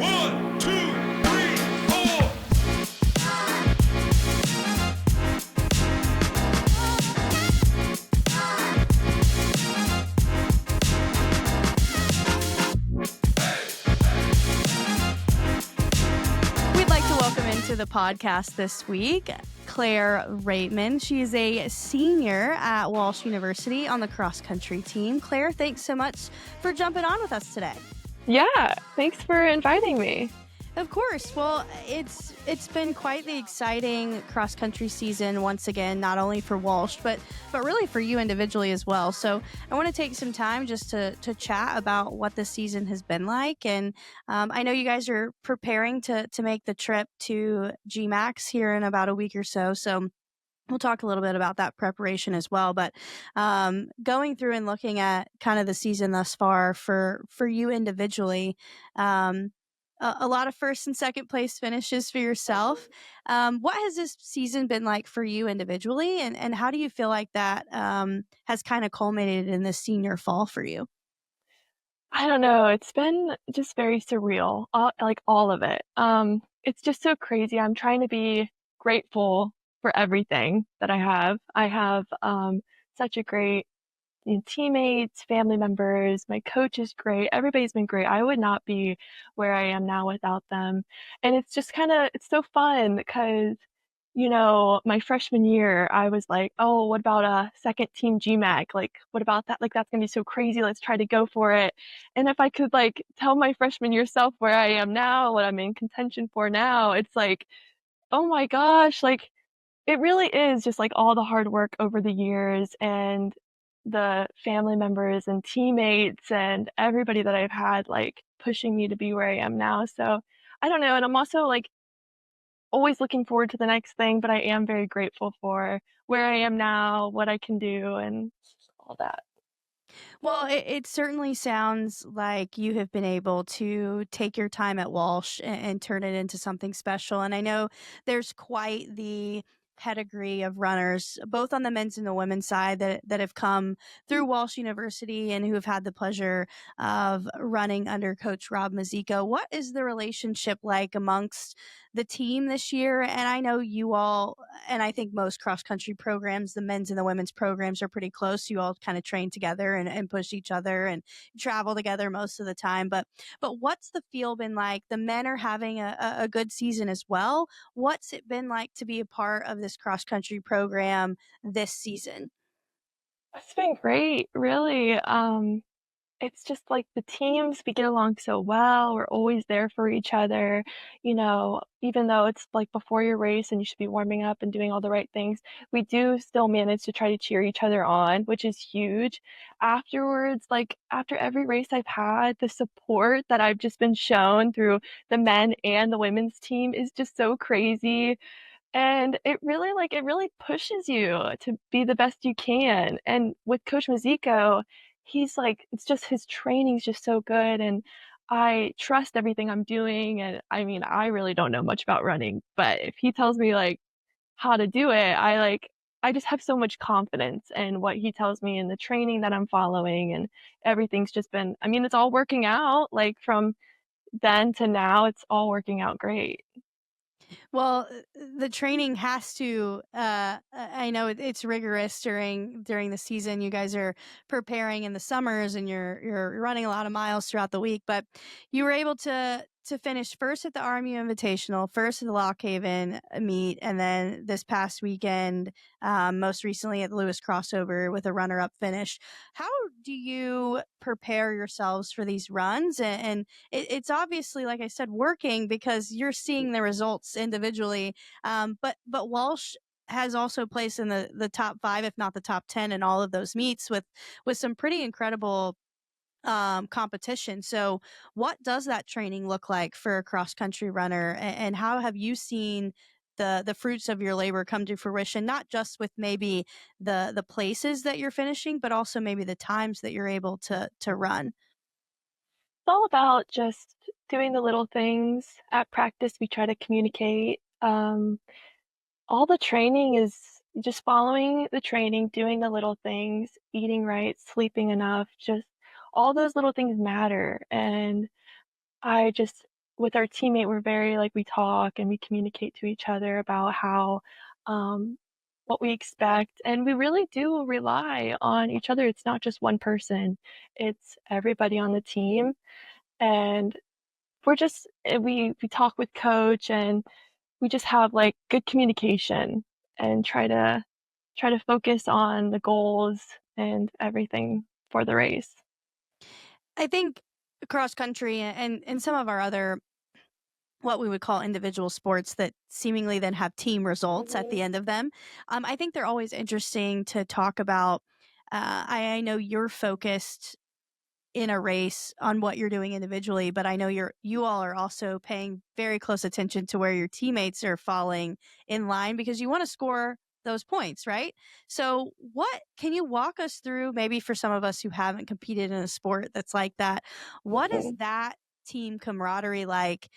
1, 2, 3, 4. We'd like to welcome into the podcast this week Claire Rethman. She is a senior at Walsh University on the cross-country team. Claire, thanks so much for jumping on with us today. Yeah, thanks for inviting me. Of course. Well, it's been quite the exciting cross-country season once again, not only for Walsh, but really for you individually as well. So I want to take some time just to chat about what this season has been like. And I know you guys are preparing to make the trip to G-MAC here in about a week or so. So we'll talk a little bit about that preparation as well. But going through and looking at kind of the season thus far for you individually, a lot of first and second place finishes for yourself. What has this season been like for you individually? And how do you feel like that has kind of culminated in this senior fall for you? I don't know, it's been just very surreal, all of it. It's just so crazy. I'm trying to be grateful for everything that I have. I have such a great teammates, family members, my coach is great. Everybody's been great. I would not be where I am now without them. And it's just it's so fun because, my freshman year, I was like, oh, what about a second team GMAC? Like, what about that? Like, that's gonna be so crazy. Let's try to go for it. And if I could tell my freshman year self where I am now, what I'm in contention for now, it's like, oh my gosh, it really is just all the hard work over the years and the family members and teammates and everybody that I've had pushing me to be where I am now. So I don't know. And I'm also always looking forward to the next thing, but I am very grateful for where I am now, what I can do, and all that. Well, it certainly sounds like you have been able to take your time at Walsh and turn it into something special. And I know there's quite the pedigree of runners, both on the men's and the women's side, that have come through Walsh University and who have had the pleasure of running under Coach Rob Mazzico. What is the relationship like amongst the team this year? And I know you all, and I think most cross country programs, the men's and the women's programs are pretty close. You all kind of train together and push each other and travel together most of the time. But what's the feel been like? The men are having a good season as well. What's it been like to be a part of this cross country program this season? It's been great, really. It's just the teams, we get along so well. We're always there for each other. Even though it's before your race and you should be warming up and doing all the right things, we do still manage to try to cheer each other on, which is huge. Afterwards, after every race I've had, the support that I've just been shown through the men and the women's team is just so crazy. And it really pushes you to be the best you can. And with Coach Mazzico, he's it's just his training's just so good, and I trust everything I'm doing. And I mean, I really don't know much about running, but if he tells me how to do it, I just have so much confidence in what he tells me and the training that I'm following, and everything's just been, I mean, it's all working out from then to now, it's all working out great. Well, the training has to. I know it's rigorous during the season. You guys are preparing in the summers, and you're running a lot of miles throughout the week. But you were able to finish first at the RMU Invitational, first at the Lock Haven meet, and then this past weekend, most recently at the Lewis Crossover with a runner-up finish. How do you prepare yourselves for these runs? And it's obviously, like I said, working because you're seeing the results individually. But Walsh has also placed in the top 5, if not the top 10, in all of those meets with some pretty incredible competition. So what does that training look like for a cross country runner, and how have you seen the fruits of your labor come to fruition, not just with maybe the places that you're finishing, but also maybe the times that you're able to run? It's all about just doing the little things. At practice, we try to communicate. All the training is just following the training, doing the little things, eating right, sleeping enough, just all those little things matter. And I just with our teammate, we're very like we talk and we communicate to each other about how um, what we expect, and we really do rely on each other. It's not just one person; it's everybody on the team, and we talk with coach, and we just have like good communication and try to focus on the goals and everything for the race. I think cross country and some of our other what we would call individual sports that seemingly then have team results at the end of them. I think they're always interesting to talk about. I know you're focused in a race on what you're doing individually, but I know you all are also paying very close attention to where your teammates are falling in line because you want to score those points, right? So, what can you walk us through maybe for some of us who haven't competed in a sport that's like that? What is that team camaraderie like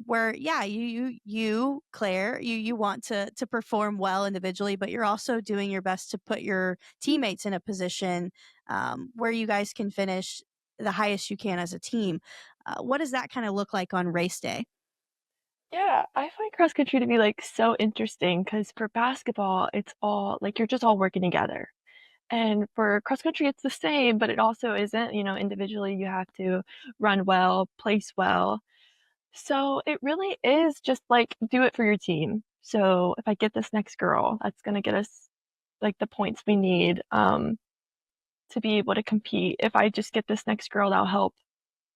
where yeah you Claire you want to perform well individually but you're also doing your best to put your teammates in a position where you guys can finish the highest you can as a team. What does that kind of look like on race day? Yeah, I find cross country to be like so interesting because for basketball, it's all like you're just all working together. And for cross country, it's the same, but it also isn't. Individually, you have to run well, place well. So it really is just like do it for your team. So if I get this next girl, that's going to get us like the points we need to be able to compete. If I just get this next girl, that'll help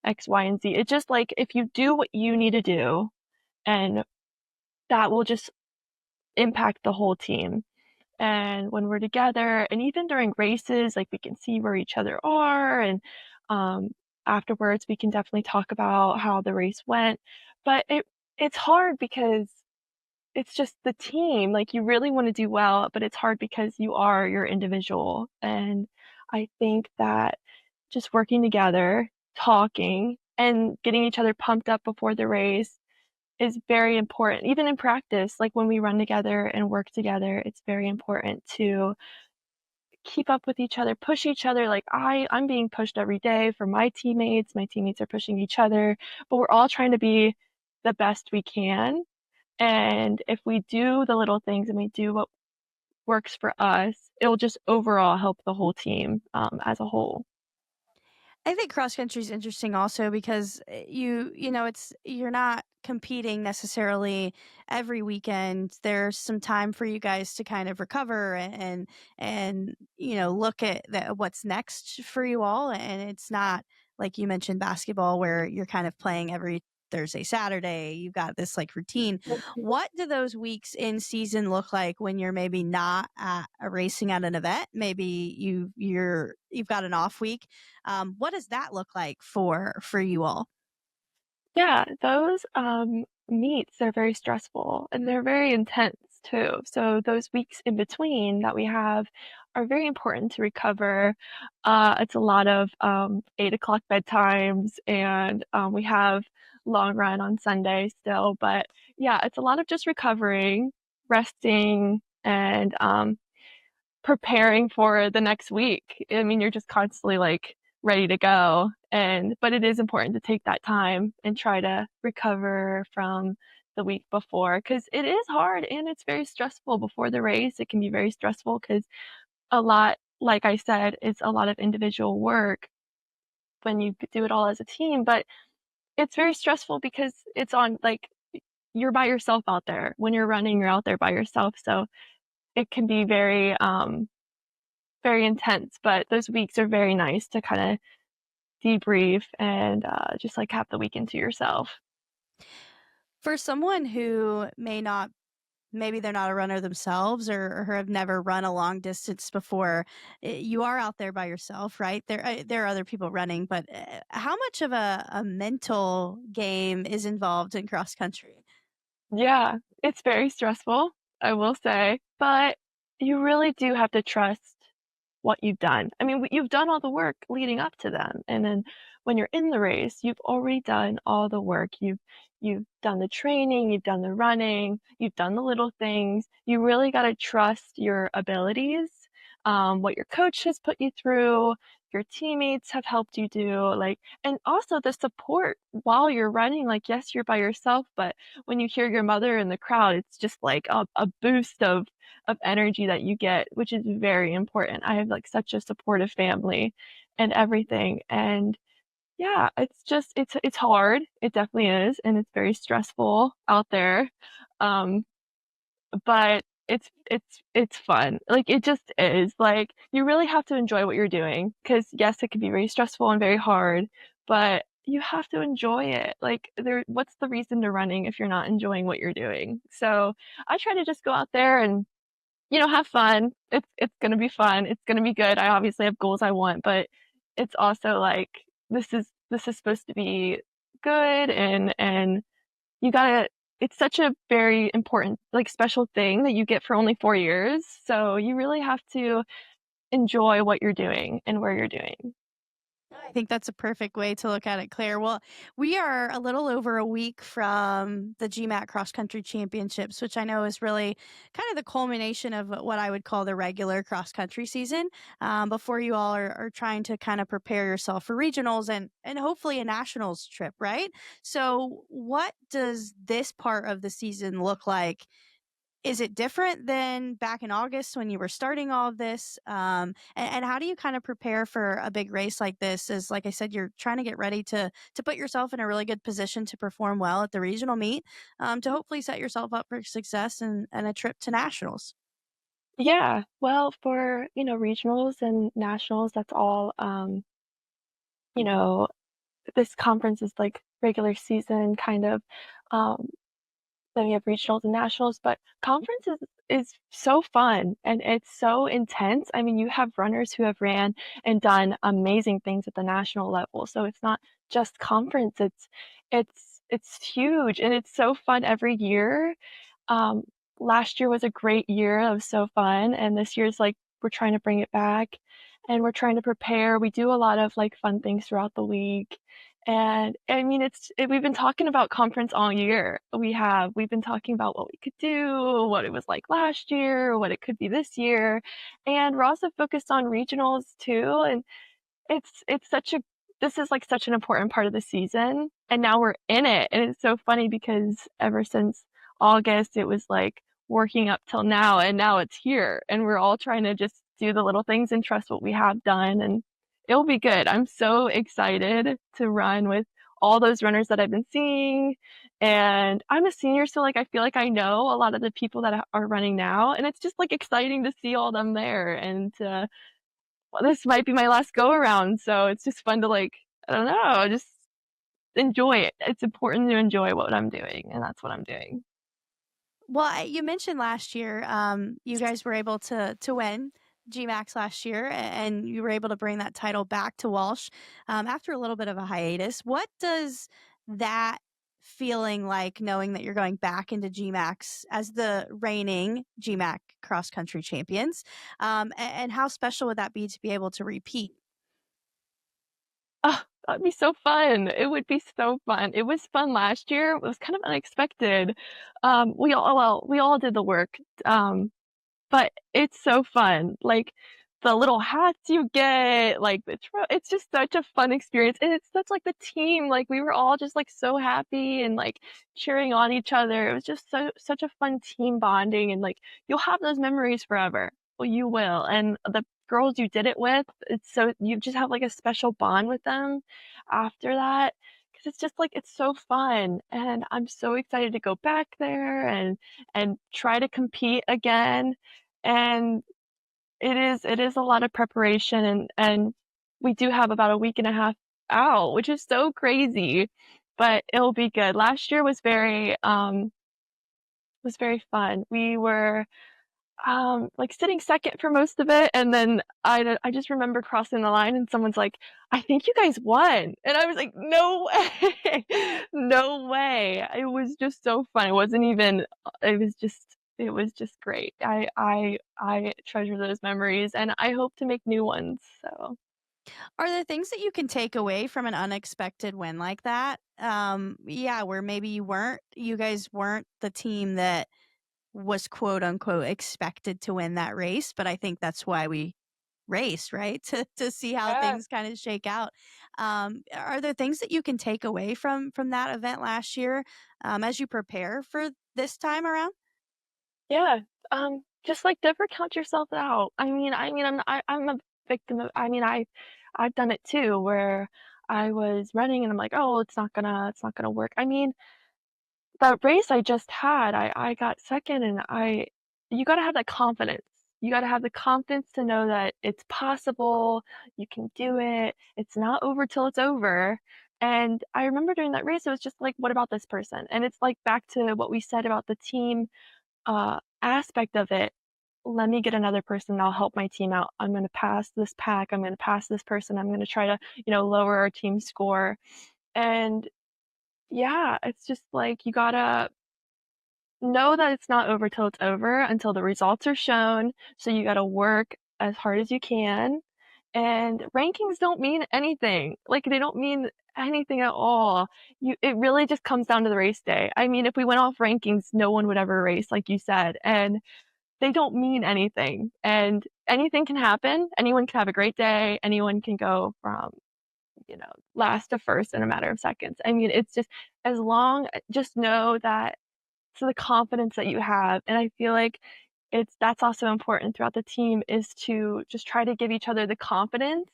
X, Y, and Z. It's just like if you do what you need to do, and that will just impact the whole team. And when we're together, and even during races, like we can see where each other are, and um, afterwards we can definitely talk about how the race went. But it's hard because it's just the team. Like you really want to do well, but it's hard because you are your individual. And I think that just working together, talking, and getting each other pumped up before the race is very important. Even in practice, like when we run together and work together, it's very important to keep up with each other, push each other. Like I'm being pushed every day from my teammates. My teammates are pushing each other, but we're all trying to be the best we can. And if we do the little things and we do what works for us, it'll just overall help the whole team as a whole. I think cross country is interesting also because you know it's you're not competing necessarily every weekend. There's some time for you guys to kind of recover and look at what's next for you all. And it's not like you mentioned basketball where you're kind of playing every Thursday, Saturday. You've got this like routine. What do those weeks in season look like when you're maybe not racing at an event? Maybe you've got an off week. What does that look like for you all? Yeah, those meets are very stressful and they're very intense too. So those weeks in between that we have are very important to recover. It's a lot of 8 o'clock bedtimes, and we have long run on Sunday still. But yeah, it's a lot of just recovering, resting, and preparing for the next week. I mean, you're just constantly like ready to go. But it is important to take that time and try to recover from the week before because it is hard and it's very stressful before the race. It can be very stressful because a lot, like I said, it's a lot of individual work when you do it all as a team, but it's very stressful because it's on like you're by yourself out there. When you're running, you're out there by yourself. So it can be very intense, but those weeks are very nice to kind of debrief and just like have the weekend to yourself. For someone who maybe they're not a runner themselves or have never run a long distance before, you are out there by yourself, right? There are other people running, but how much of a mental game is involved in cross country? Yeah, it's very stressful, I will say, but you really do have to trust what you've done. I mean, you've done all the work leading up to them, and then when you're in the race, you've already done all the work. You've done the training, you've done the running, you've done the little things. You really got to trust your abilities, what your coach has put you through, your teammates have helped you do, like, and also the support while you're running. Like, yes, you're by yourself, but when you hear your mother in the crowd, it's just like a boost of energy that you get, which is very important. I have like such a supportive family and everything. And yeah, it's just it's hard. It definitely is, and it's very stressful out there. Um, but it's fun. Like, it just is. Like, you really have to enjoy what you're doing, because yes, it can be very stressful and very hard, but you have to enjoy it. Like, what's the reason to running if you're not enjoying what you're doing? So I try to just go out there and, have fun. It's gonna be fun. It's gonna be good. I obviously have goals I want, but it's also like this is supposed to be good, and you gotta it's such a very important, like, special thing that you get for only 4 years, so you really have to enjoy what you're doing and where you're doing. I think that's a perfect way to look at it, Claire. Well, we are a little over a week from the GMAC Cross Country Championships, which I know is really kind of the culmination of what I would call the regular cross country season. Before you all are trying to kind of prepare yourself for regionals and hopefully a nationals trip, right? So, what does this part of the season look like? Is it different than back in August when you were starting all of this? And how do you kind of prepare for a big race like this? As like I said, you're trying to get ready to put yourself in a really good position to perform well at the regional meet, to hopefully set yourself up for success and a trip to nationals. Yeah, well, for, regionals and nationals, that's all, you know, this conference is like regular season kind of, um then we have regionals and nationals, but conference is so fun and it's so intense. I mean, you have runners who have ran and done amazing things at the national level. So it's not just conference, it's huge and it's so fun every year. Um, Last year was a great year. It was so fun, and this year's like we're trying to bring it back and we're trying to prepare. We do a lot of like fun things throughout the week. And I mean, we've been talking about conference all year. We've been talking about what we could do, what it was like last year, what it could be this year. And we're also focused on regionals too. And it's such a this is like such an important part of the season. And now we're in it. And it's so funny because ever since August, it was like working up till now, and now it's here. And we're all trying to just do the little things and trust what we have done. And it'll be good. I'm so excited to run with all those runners that I've been seeing. And I'm a senior, so like I feel like I know a lot of the people that are running now. And it's just like exciting to see all them there. And well, this might be my last go around, so it's just fun to like, I don't know, just enjoy it. It's important to enjoy what I'm doing, and that's what I'm doing. Well, you mentioned last year, you guys were able to win GMAX last year, and you were able to bring that title back to Walsh after a little bit of a hiatus. What does that feeling like, knowing that you're going back into GMAX as the reigning GMAC cross country champions? And how special would that be to be able to repeat? Oh, that'd be so fun. It would be so fun. It was fun last year. It was kind of unexpected. We all did the work. But it's so fun. Like, the little hats you get, like, it's just such a fun experience, and it's such, like, the team, like, we were all just, like, so happy and, like, cheering on each other. It was just such a fun team bonding, and, like, you'll have those memories forever. Well, you will, and the girls you did it with, it's so you just have, like, a special bond with them after that, because it's just, like, it's so fun, and I'm so excited to go back there and try to compete again. And it is a lot of preparation, and we do have about a week and a half out, which is so crazy, but it'll be good. Last year was very fun. We were like sitting second for most of it, and then I just remember crossing the line and someone's like, "I think you guys won." And I was like, "No way." No way. It was just so fun. It was just great. I treasure those memories, and I hope to make new ones. So, Are there things that you can take away from an unexpected win like that? Yeah, where maybe you guys weren't the team that was quote unquote expected to win that race, but I think that's why we race, right? To see how Yeah. things kind of shake out. Are there things that you can take away from that event last year as you prepare for this time around? Yeah. Just like never count yourself out. I'm a victim of, I've done it too, where I was running and I'm like, oh, it's not gonna work. That race I just had, I got second and you gotta have that confidence. You gotta have the confidence to know that it's possible, you can do it, it's not over till it's over. And I remember during that race, it was just like, what about this person? And it's like back to what we said about the team aspect of it. Let me get another person, I'll help my team out. I'm gonna pass this pack, I'm gonna pass this person, I'm gonna try to, lower our team score. And yeah, it's just like you gotta know that it's not over till it's over until the results are shown. So you gotta work as hard as you can. And rankings don't mean anything. Like they don't mean anything at all. It really just comes down to the race day. I mean, if we went off rankings, no one would ever race, like you said. And they don't mean anything. And anything can happen. Anyone can have a great day. Anyone can go from, last to first in a matter of seconds. I mean, it's just just know that the confidence that you have. And I feel like that's also important throughout the team is to just try to give each other the confidence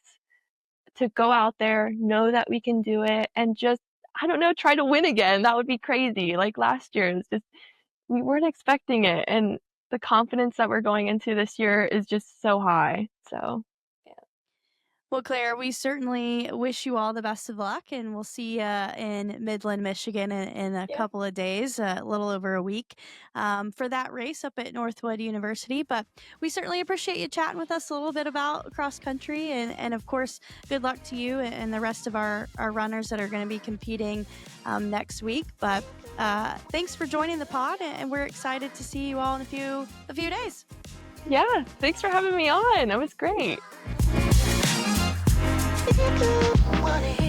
to go out there, know that we can do it, and just, I don't know, try to win again. That would be crazy. Like last year, it's just, we weren't expecting it. And the confidence that we're going into this year is just so high. So, yeah. Well, Claire, we certainly wish you all the best of luck, and we'll see you in Midland, Michigan in a Yeah. couple of days, a little over a week, for that race up at Northwood University. But we certainly appreciate you chatting with us a little bit about cross country, and of course, good luck to you and the rest of our runners that are going to be competing next week. But thanks for joining the pod, and we're excited to see you all in a few days. Yeah. Thanks for having me on. That was great. Money.